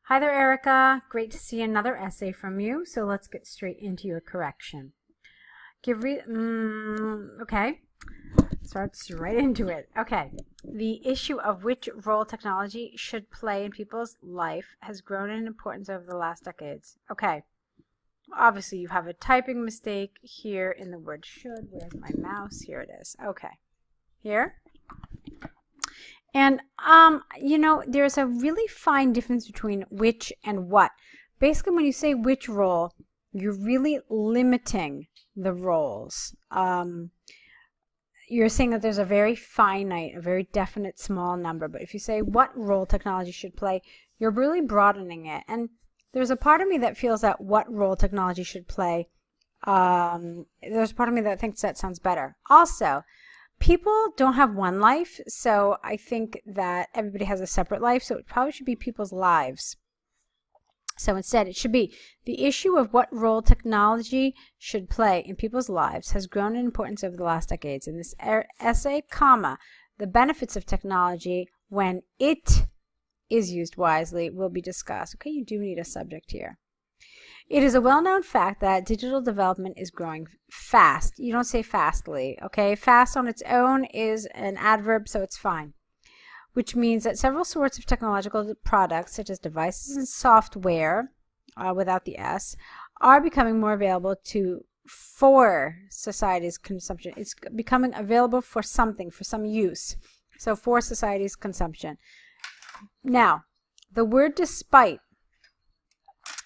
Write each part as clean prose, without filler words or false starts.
Hi there, Erica. Great to see another essay from you. So let's get straight into your correction. Okay. Starts right into it. Okay. The issue of which role technology should play in people's life has grown in importance over the last decades. Okay. Obviously, you have a typing mistake here in the word should. Where's my mouse? Here it is. Okay. Here. And, there's a really fine difference between which and what. Basically, when you say which role, you're really limiting the roles. You're saying that there's a very finite, a very definite small number. But if you say what role technology should play, you're really broadening it. And there's a part of me that feels that what role technology should play, there's a part of me that thinks that sounds better. Also, people don't have one life, so I think that everybody has a separate life, so it probably should be people's lives. So instead, it should be the issue of what role technology should play in people's lives has grown in importance over the last decades. In this essay, the benefits of technology when it is used wisely will be discussed. Okay, you do need a subject here. It is a well-known fact that digital development is growing fast. You don't say fastly, okay? Fast on its own is an adverb, so it's fine. Which means that several sorts of technological products, such as devices and software, without the S, are becoming more available for society's consumption. It's becoming available for something, for some use. So for society's consumption. Now, the word despite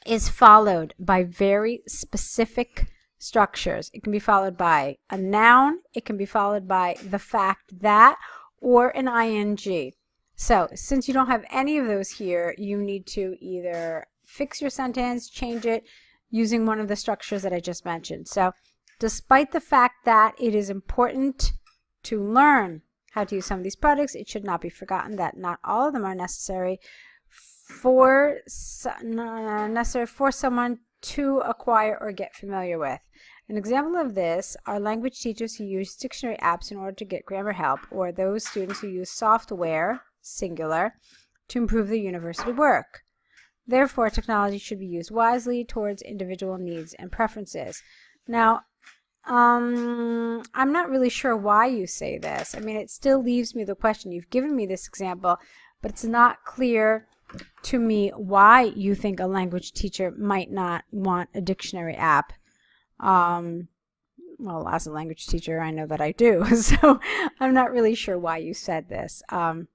is followed by very specific structures. It can be followed by a noun, it can be followed by the fact that, or an ing. So since you don't have any of those here, you need to either fix your sentence, change it using one of the structures that I just mentioned. So despite the fact that it is important to learn how to use some of these products, it should not be forgotten that not all of them are necessary for someone to acquire or get familiar with. An example of this are language teachers who use dictionary apps in order to get grammar help, or those students who use software, singular, to improve their university work. Therefore, technology should be used wisely towards individual needs and preferences. Now, I'm not really sure why you say this. I mean, it still leaves me the question. You've given me this example, but it's not clear to me why you think a language teacher might not want a dictionary app. Well, as a language teacher, I know that I do, so I'm not really sure why you said this. Now,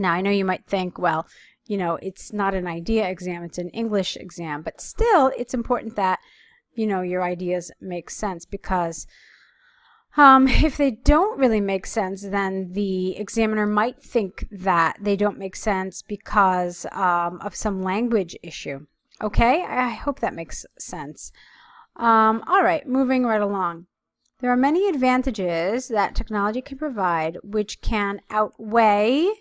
I know you might think, well, it's not an idea exam, it's an English exam, but still, it's important that, your ideas make sense, because if they don't really make sense, then the examiner might think that they don't make sense because of some language issue. Okay, I hope that makes sense. All right, moving right along. There are many advantages that technology can provide which can outweigh,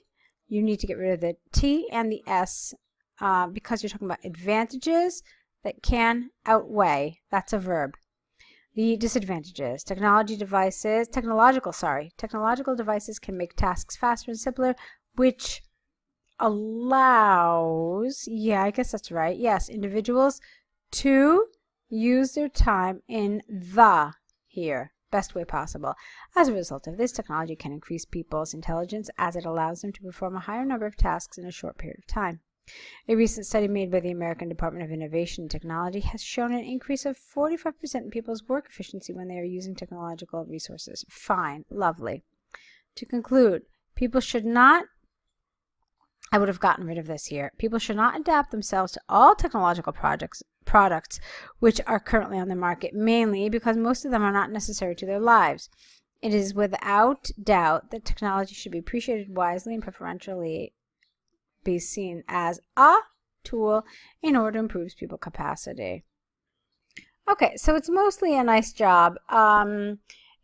you need to get rid of the T and the S because you're talking about advantages that can outweigh, that's a verb. The disadvantages. Technological devices can make tasks faster and simpler, which allows, I guess that's right, yes, individuals to use their time in the here best way possible. As a result of this, technology can increase people's intelligence as it allows them to perform a higher number of tasks in a short period of time. A recent study made by the American Department of Innovation and Technology has shown an increase of 45% in people's work efficiency when they are using technological resources. Fine, lovely. To conclude, people should not, I would have gotten rid of this here, people should not adapt themselves to all technological products which are currently on the market, mainly because most of them are not necessary to their lives. It is without doubt that technology should be appreciated wisely and preferentially be seen as a tool in order to improve people's capacity. Okay, so it's mostly a nice job.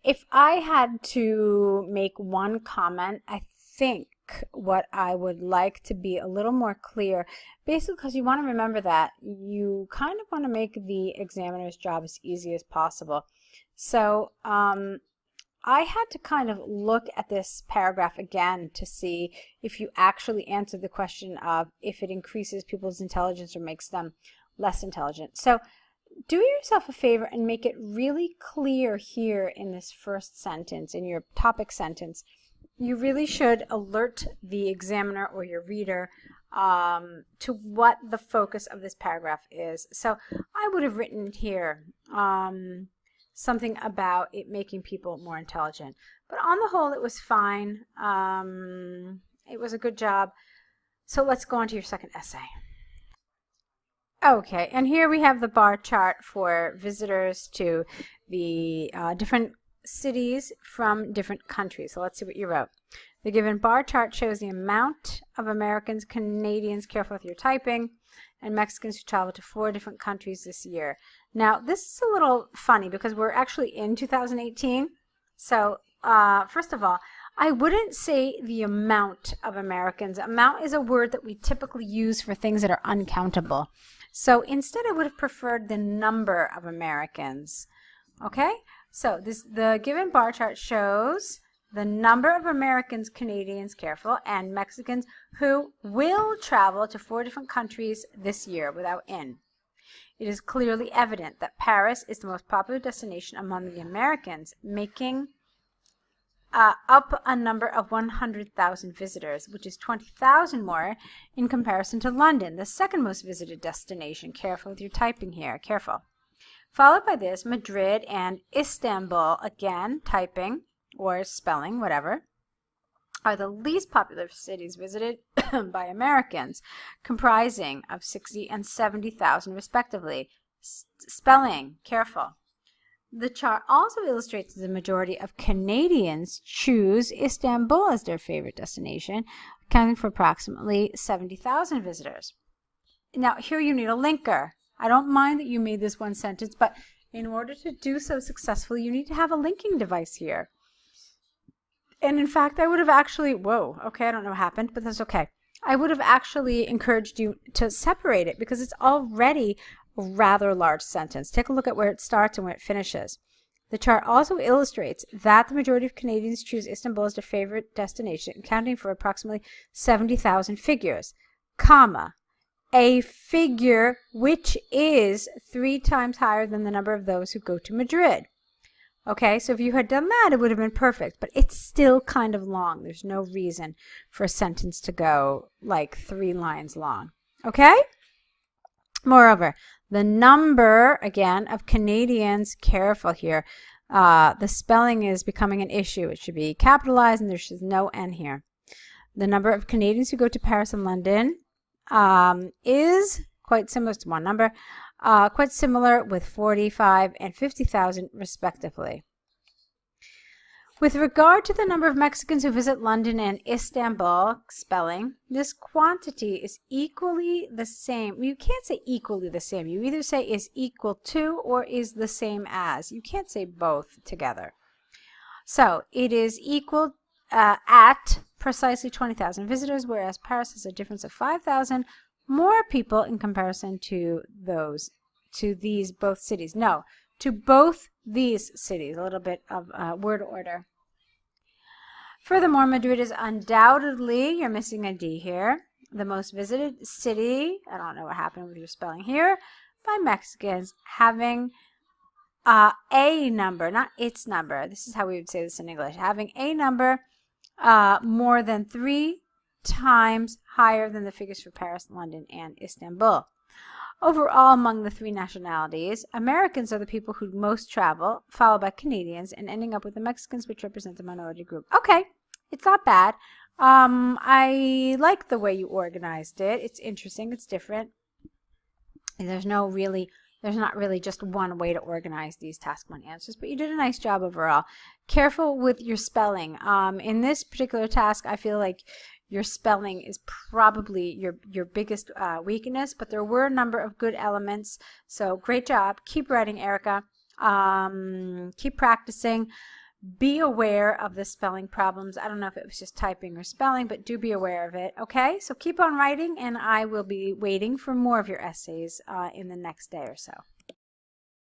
If I had to make one comment, I think what I would like to be a little more clear, basically because you want to remember that you kind of want to make the examiner's job as easy as possible. So I had to kind of look at this paragraph again to see if you actually answered the question of if it increases people's intelligence or makes them less intelligent. So do yourself a favor and make it really clear here in this first sentence, in your topic sentence. You really should alert the examiner or your reader to what the focus of this paragraph is. So I would have written here something about it making people more intelligent. But on the whole, it was fine. It was a good job. So let's go on to your second essay. Okay, and here we have the bar chart for visitors to the different cities from different countries. So let's see what you wrote. The given bar chart shows the amount of Americans, Canadians, careful with your typing, and Mexicans who travel to 4 different countries this year. Now, this is a little funny because we're actually in 2018. So, first of all, I wouldn't say the amount of Americans. Amount is a word that we typically use for things that are uncountable. So instead, I would have preferred the number of Americans. Okay? So the given bar chart shows the number of Americans, Canadians, careful, and Mexicans who will travel to 4 different countries this year without in. It is clearly evident that Paris is the most popular destination among the Americans, making up a number of 100,000 visitors, which is 20,000 more in comparison to London, the second most visited destination. Careful with your typing here, careful. Followed by this, Madrid and Istanbul, again, typing or spelling, whatever, are the least popular cities visited by Americans, comprising of 60 and 70,000 respectively. Spelling, careful. The chart also illustrates the majority of Canadians choose Istanbul as their favorite destination, accounting for approximately 70,000 visitors. Now, here you need a linker. I don't mind that you made this one sentence, but in order to do so successfully, you need to have a linking device here. And in fact, I would have actually, I don't know what happened, but that's okay. I would have actually encouraged you to separate it because it's already a rather large sentence. Take a look at where it starts and where it finishes. The chart also illustrates that the majority of Canadians choose Istanbul as their favorite destination, accounting for approximately 70,000 figures, comma, a figure which is 3 times higher than the number of those who go to Madrid. Okay, so if you had done that, it would have been perfect, but it's still kind of long. There's no reason for a sentence to go like 3 lines long. Okay? Moreover, the number, again, of Canadians, careful here, the spelling is becoming an issue. It should be capitalized and there should be no N here. The number of Canadians who go to Paris and London is quite similar to one number, quite similar with 45 and 50,000 respectively. With regard to the number of Mexicans who visit London and Istanbul, spelling, this quantity is equally the same. You can't say equally the same. You either say is equal to or is the same as. You can't say both together. So it is equal at precisely 20,000 visitors, whereas Paris has a difference of 5,000 more people in comparison to these both cities. No, to both these cities. A little bit of word order. Furthermore, Madrid is undoubtedly, you're missing a D here, the most visited city, I don't know what happened with your spelling here, by Mexicans, having a number, not its number, this is how we would say this in English, having a number more than 3 times higher than the figures for Paris, London, and Istanbul. Overall, among the 3 nationalities, Americans are the people who most travel, followed by Canadians, and ending up with the Mexicans, which represent the minority group. Okay, it's not bad. I like the way you organized it. It's interesting. It's different. And there's not really just one way to organize these task 1 answers, but you did a nice job overall. Careful with your spelling. In this particular task, I feel like your spelling is probably your biggest weakness, but there were a number of good elements. So great job. Keep writing, Erica. Keep practicing. Be aware of the spelling problems. I don't know if it was just typing or spelling, but do be aware of it. Okay, so keep on writing, and I will be waiting for more of your essays in the next day or so.